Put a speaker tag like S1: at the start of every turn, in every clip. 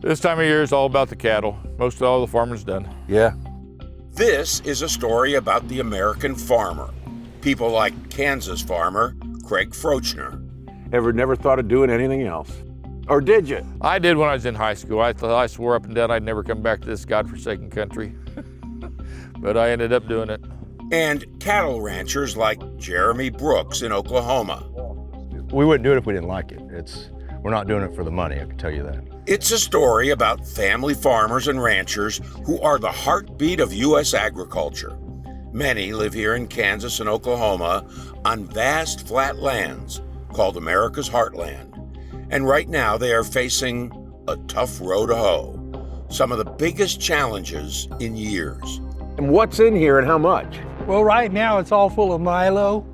S1: This time of year is all about the cattle. Most of all the farming's done.
S2: Yeah.
S3: This is a story about the American farmer. People like Kansas farmer Craig Frochner.
S2: Never thought of doing anything else? Or did you?
S1: I did when I was in high school. I swore up and down I'd never come back to this godforsaken country. But I ended up doing it.
S3: And cattle ranchers like Jeremy Brooks in Oklahoma.
S4: We wouldn't do it if we didn't like it. We're not doing it for the money, I can tell you that.
S3: It's a story about family farmers and ranchers who are the heartbeat of U.S. agriculture. Many live here in Kansas and Oklahoma on vast flat lands called America's Heartland. And right now they are facing a tough row to hoe. Some of the biggest challenges in years.
S2: And what's in here and how much?
S5: Well, right now it's all full of milo.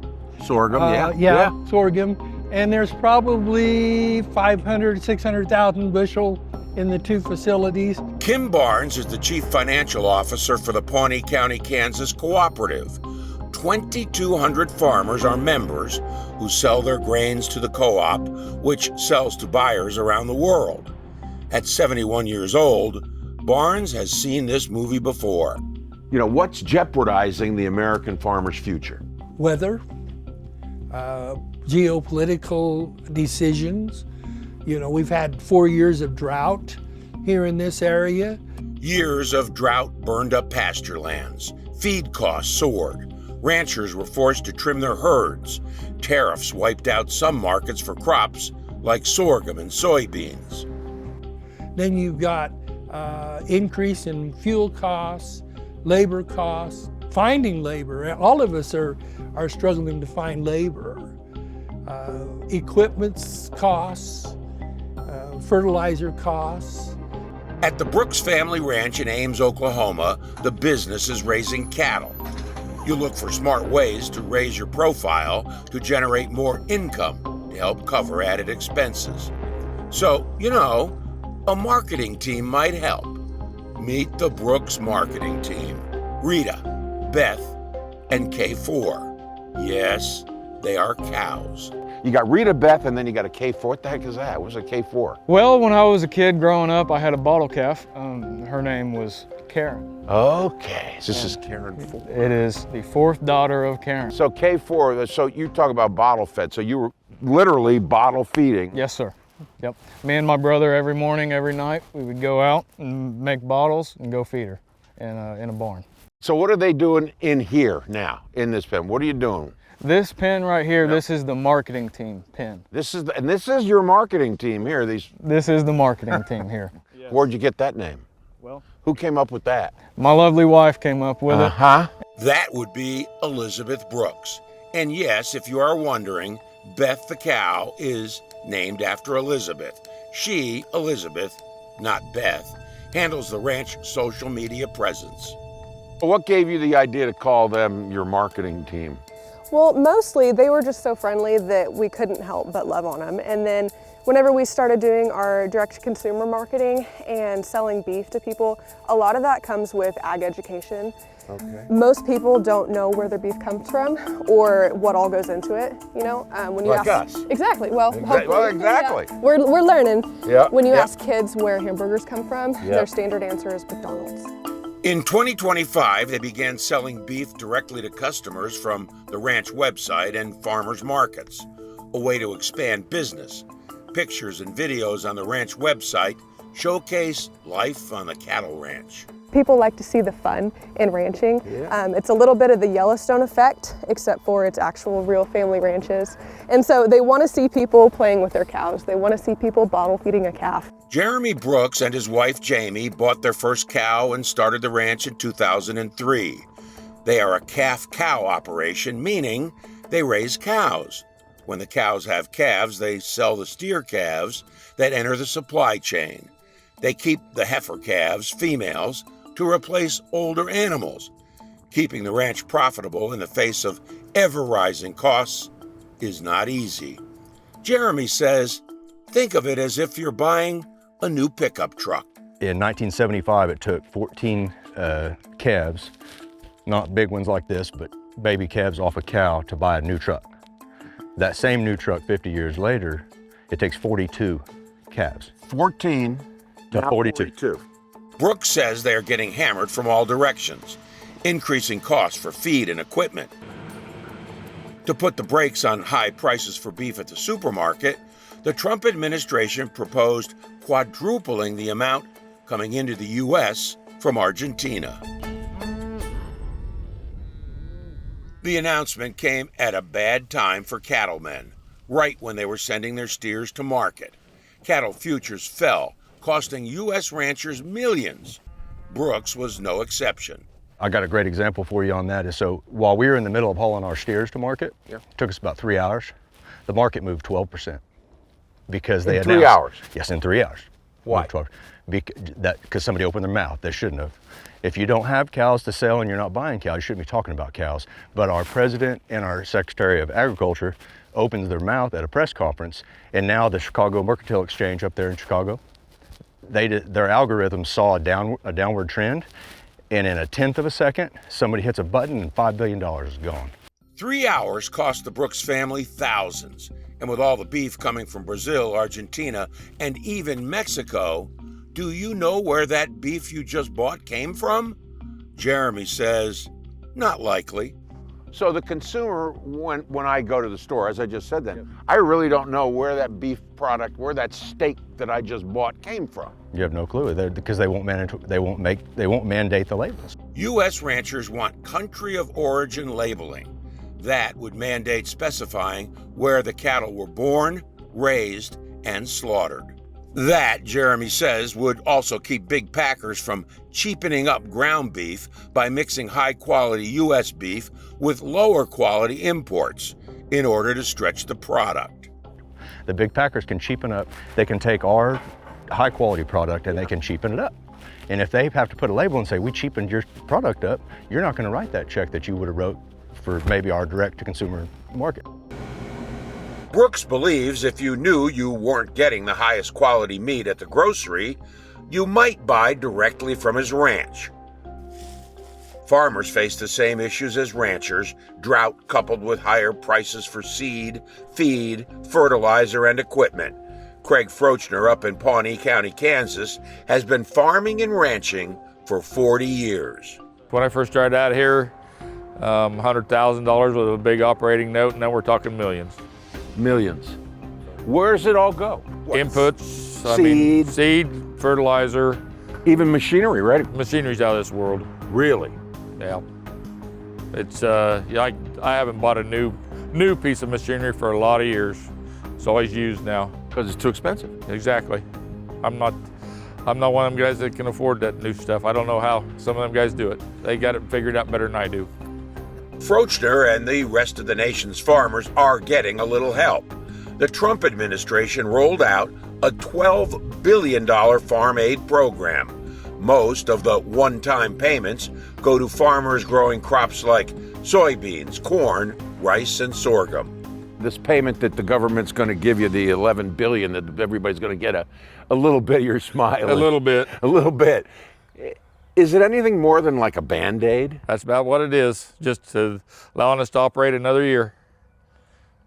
S2: Sorghum,
S5: Sorghum. And there's probably 500, 600,000 bushel in the two facilities.
S3: Kim Barnes is the Chief Financial Officer for the Pawnee County, Kansas Cooperative. 2,200 farmers are members who sell their grains to the co-op, which sells to buyers around the world. At 71 years old, Barnes has seen this movie before.
S2: You know, what's jeopardizing the American farmer's future?
S5: Weather, geopolitical decisions. You know, we've had 4 years of drought here in this area.
S3: Years of drought burned up pasture lands. Feed costs soared. Ranchers were forced to trim their herds. Tariffs wiped out some markets for crops like sorghum and soybeans.
S5: Then you've got increase in fuel costs, labor costs, finding labor. All of us are struggling to find labor. Equipment costs, fertilizer costs.
S3: At the Brooks family ranch in Ames, Oklahoma, the business is raising cattle. You look for smart ways to raise your profile to generate more income to help cover added expenses. So, you know, a marketing team might help. Meet the Brooks marketing team. Rita, Beth, and K4. Yes, they are cows.
S2: You got Rita, Beth, and then you got a K4. What the heck is that? What's a K4?
S6: Well, when I was a kid growing up, I had a bottle calf. Her name was Karen.
S2: Okay, so this is Karen 4.
S6: It is the fourth daughter of Karen.
S2: So K4, so you talk about bottle fed, so you were literally bottle feeding.
S6: Yes, sir. Yep. Me and my brother every morning, every night, we would go out and make bottles and go feed her in a barn.
S2: So what are they doing in here now, in this pen? What are you doing?
S6: This pen right here, This is the marketing team pen.
S2: This is your marketing team here.
S6: This is the marketing team here.
S2: Yes. Where'd you get that name?
S6: Well,
S2: who came up with that?
S6: My lovely wife came up with it.
S3: That would be Elizabeth Brooks. And yes, if you are wondering, Beth the cow is named after Elizabeth. She, Elizabeth, not Beth, handles the ranch social media presence.
S2: What gave you the idea to call them your marketing team?
S7: Well, mostly they were just so friendly that we couldn't help but love on them. And then whenever we started doing our direct-to-consumer marketing and selling beef to people, a lot of that comes with ag education.
S2: Okay.
S7: Most people don't know where their beef comes from or what all goes into it, you know? When you
S2: like
S7: ask,
S2: us.
S7: Exactly. Well,
S2: Exactly.
S7: Yeah. We're learning.
S2: Yeah.
S7: When you ask kids where hamburgers come from,
S2: Yeah.
S7: their standard answer is McDonald's.
S3: In 2025, they began selling beef directly to customers from the ranch website and farmers markets, a way to expand business. Pictures and videos on the ranch website showcase life on the cattle ranch.
S7: People like to see the fun in ranching.
S2: Yeah.
S7: It's a little bit of the Yellowstone effect, except for it's actual real family ranches. And so they want to see people playing with their cows. They want to see people bottle feeding a calf.
S3: Jeremy Brooks and his wife Jamie bought their first cow and started the ranch in 2003. They are a calf-cow operation, meaning they raise cows. When the cows have calves, they sell the steer calves that enter the supply chain. They keep the heifer calves, females, to replace older animals. Keeping the ranch profitable in the face of ever-rising costs is not easy. Jeremy says, think of it as if you're buying a new pickup truck.
S4: In 1975, it took 14 calves, not big ones like this, but baby calves off a cow to buy a new truck. That same new truck 50 years later, it takes 42 calves.
S2: 14
S4: to
S2: Now
S4: 42.
S3: Brooks says they are getting hammered from all directions, increasing costs for feed and equipment. To put the brakes on high prices for beef at the supermarket, the Trump administration proposed quadrupling the amount coming into the U.S. from Argentina. The announcement came at a bad time for cattlemen, right when they were sending their steers to market. Cattle futures fell, costing U.S. ranchers millions. Brooks was no exception.
S4: I got a great example for you on that. So while we were in the middle of hauling our steers to market, it took us about 3 hours. The market moved 12% because they
S2: In 3 hours?
S4: Yes, in 3 hours.
S2: Why?
S4: Because somebody opened their mouth. They shouldn't have. If you don't have cows to sell and you're not buying cows, you shouldn't be talking about cows. But our president and our Secretary of Agriculture opens their mouth at a press conference, and now the Chicago Mercantile Exchange up there in Chicago, their algorithm saw a downward trend, and in a tenth of a second, somebody hits a button and $5 billion is gone.
S3: 3 hours cost the Brooks family thousands. And with all the beef coming from Brazil, Argentina, and even Mexico, do you know where that beef you just bought came from? Jeremy says, not likely.
S2: So the consumer, when I go to the store, as I just said then, I really don't know where that beef product, where that steak that I just bought came from.
S4: You have no clue because they won't mandate the labels.
S3: U.S. ranchers want country of origin labeling. That would mandate specifying where the cattle were born, raised, and slaughtered. That, Jeremy says, would also keep big packers from cheapening up ground beef by mixing high-quality U.S. beef with lower-quality imports in order to stretch the product.
S4: The big packers can cheapen up. They can take our high-quality product and they can cheapen it up. And if they have to put a label and say, we cheapened your product up, you're not going to write that check that you would have wrote for maybe our direct-to-consumer market.
S3: Brooks believes if you knew you weren't getting the highest quality meat at the grocery, you might buy directly from his ranch. Farmers face the same issues as ranchers, drought coupled with higher prices for seed, feed, fertilizer, and equipment. Craig Frochner up in Pawnee County, Kansas, has been farming and ranching for 40 years.
S1: When I first started out here, $100,000 with a big operating note, and now we're talking millions.
S2: Millions. Where's it all go?
S1: Inputs, seed, fertilizer.
S2: Even machinery, right?
S1: Machinery's out of this world.
S2: Really?
S1: Yeah. It's I haven't bought a new piece of machinery for a lot of years. It's always used now.
S2: Because it's too expensive.
S1: Exactly. I'm not one of them guys that can afford that new stuff. I don't know how some of them guys do it. They got it figured out better than I do.
S3: Frochner and the rest of the nation's farmers are getting a little help. The Trump administration rolled out a $12 billion farm aid program. Most of the one-time payments go to farmers growing crops like soybeans, corn, rice, and sorghum.
S2: This payment that the government's going to give you, the $11 billion, that everybody's going to get a little bit of your smile.
S1: A little bit.
S2: A little bit. Is it anything more than like a Band-Aid?
S1: That's about what it is, just to allowing us to operate another year.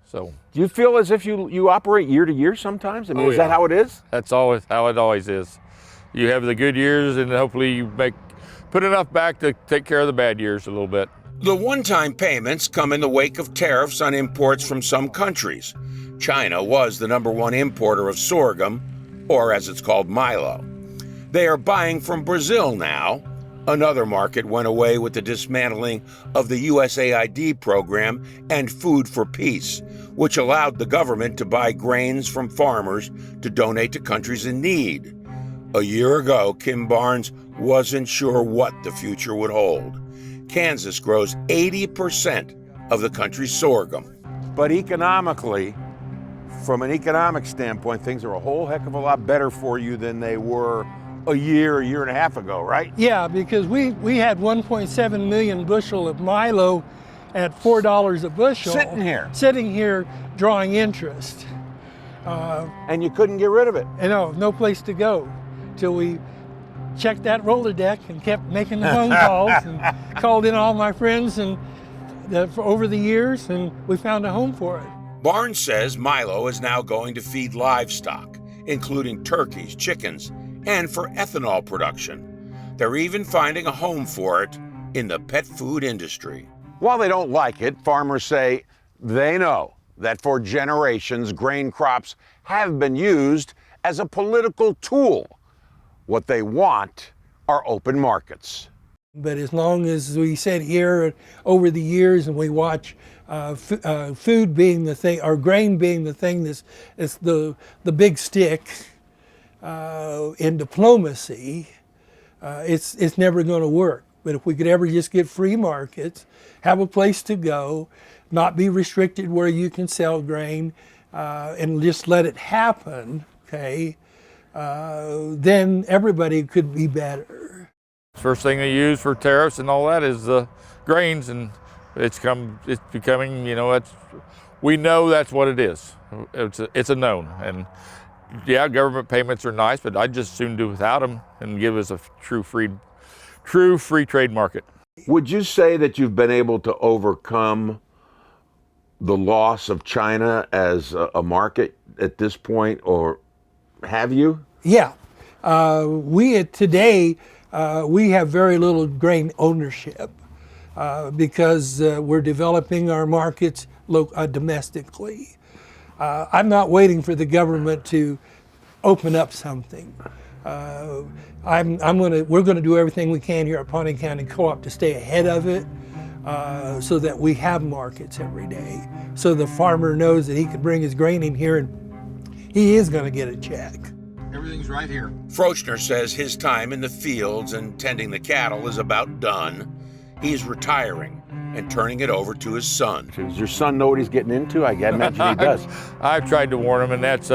S1: So.
S2: Do you feel as if you operate year to year sometimes? I mean, is that how it is?
S1: That's always how it always is. You have the good years, and hopefully you put enough back to take care of the bad years a little bit.
S3: The one-time payments come in the wake of tariffs on imports from some countries. China was the #1 importer of sorghum, or as it's called, milo. They are buying from Brazil now. Another market went away with the dismantling of the USAID program and Food for Peace, which allowed the government to buy grains from farmers to donate to countries in need. A year ago, Kim Barnes wasn't sure what the future would hold. Kansas grows 80% of the country's sorghum.
S2: But economically, from an economic standpoint, things are a whole heck of a lot better for you than they were a year and a half ago, right?
S5: Yeah, because we had 1.7 million bushel of Milo at $4 a bushel. Sitting here drawing interest.
S2: And you couldn't get rid of it.
S5: And no place to go till we checked that roller deck and kept making the phone calls and called in all my friends and over the years, and we found a home for it.
S3: Barnes says Milo is now going to feed livestock, including turkeys, chickens, and for ethanol production. They're even finding a home for it in the pet food industry.
S2: While they don't like it, farmers say they know that for generations, grain crops have been used as a political tool. What they want are open markets.
S5: But as long as we sit here over the years and we watch food being the thing, or grain being the thing that's the big stick in diplomacy, it's never going to work. But if we could ever just get free markets, have a place to go, not be restricted where you can sell grain, and just let it happen, okay, then everybody could be better.
S1: First thing they use for tariffs and all that is the grains, and it's becoming, you know, we know that's what it is. It's a known. And yeah, government payments are nice, but I'd just soon do without them and give us a true free trade market.
S2: Would you say that you've been able to overcome the loss of China as a market at this point, or have you?
S5: Yeah, today we have very little grain ownership because we're developing our markets domestically. I'm not waiting for the government to open up something. We're going to do everything we can here at Pawnee County Co-op to stay ahead of it, so that we have markets every day, so the farmer knows that he can bring his grain in here and he is going to get a check.
S8: Everything's right here.
S3: Frochner says his time in the fields and tending the cattle is about done. He's retiring and turning it over to his son.
S2: Does your son know what he's getting into? I imagine he does.
S1: I've tried to warn him, and that's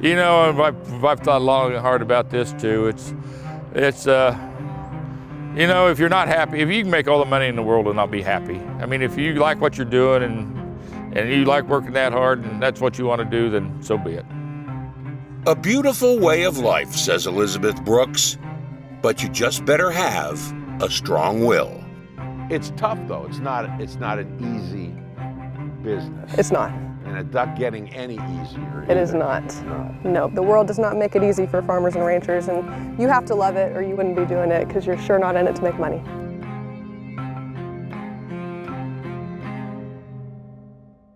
S1: you know, I've thought long and hard about this too. It's you know, if you're not happy, if you can make all the money in the world and not be happy, I mean, if you like what you're doing and you like working that hard and that's what you want to do, then so be it.
S3: A beautiful way of life, says Elizabeth Brooks, but you just better have a strong will.
S2: It's tough though. It's not an easy business.
S7: It's not.
S2: And it's not getting any easier.
S7: It is not. No, the world does not make it easy for farmers and ranchers, and you have to love it or you wouldn't be doing it, because you're sure not in it to make money.